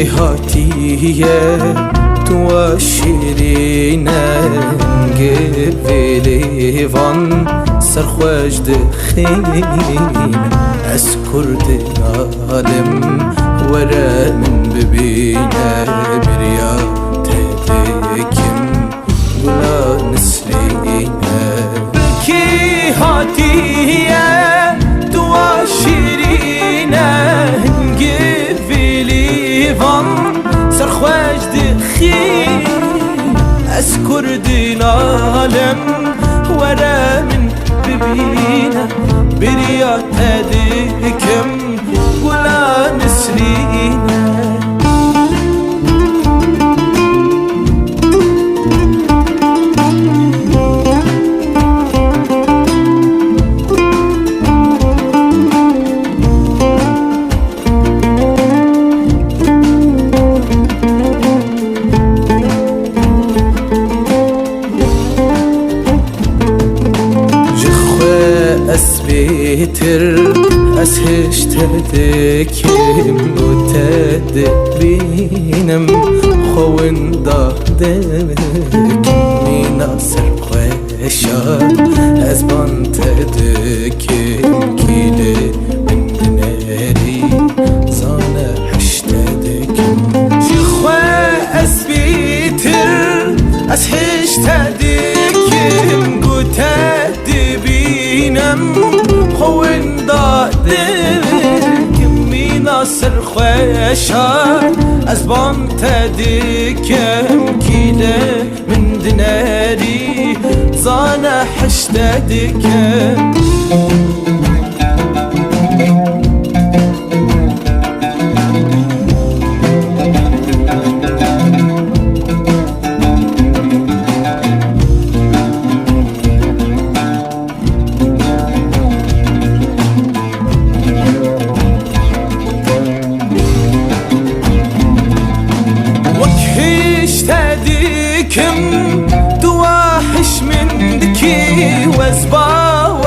هاتیه تو شیرینه گویلی وان سرخوش دخیم از کرد عالم ورا من ببینه بریا تدکم گلا نسرینه کی هاتیه تو شیرینه گویلی وان سرخوش دخیم از کرد عالم ورا من ببینه بریا تدکم گلا نسرینه بيتر أسهش تدكم وتدبينم خوين ضادك مينا سرخوشان أزبان تدكم كيلي من ناري زانا حش تدكم شخوة أسبيتر أسهش تدكم وتدبينم خوين ضادك مينا سرخوشان أزبان تدكم كيلة من دناري زانا حش تدكم كم تواحش من دكي وزباورناكم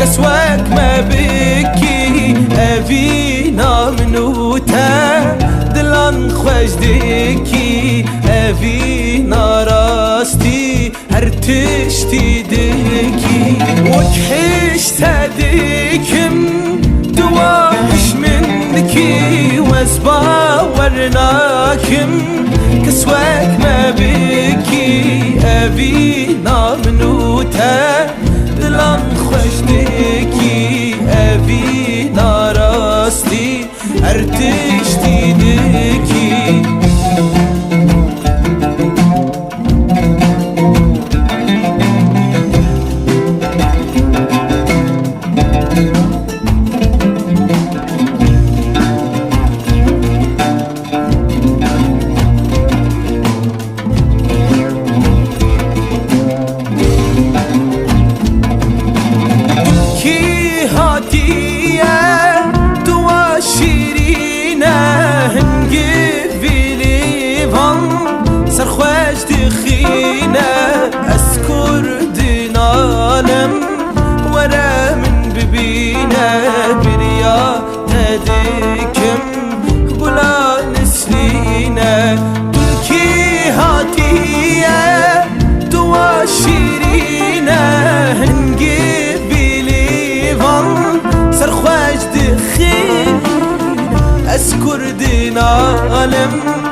كسواك ما بكي أفينا منوتا دلان خوش دكي أفينا راستي هرتشتي دكي وكحش تدكم تواحش من دكي وزباورناكم كسواك ما بكي أبينا منوتا دلان خوش دكي أبينا راستي ارتشتي دكي سرخوش دخينة أسكر دين عالم ورا من ببينة بريا تدكم بلا نسلينة تلكي هاتية دوا شيرينة هنجيب ليفان سرخوش دخينة أسكر دين عالم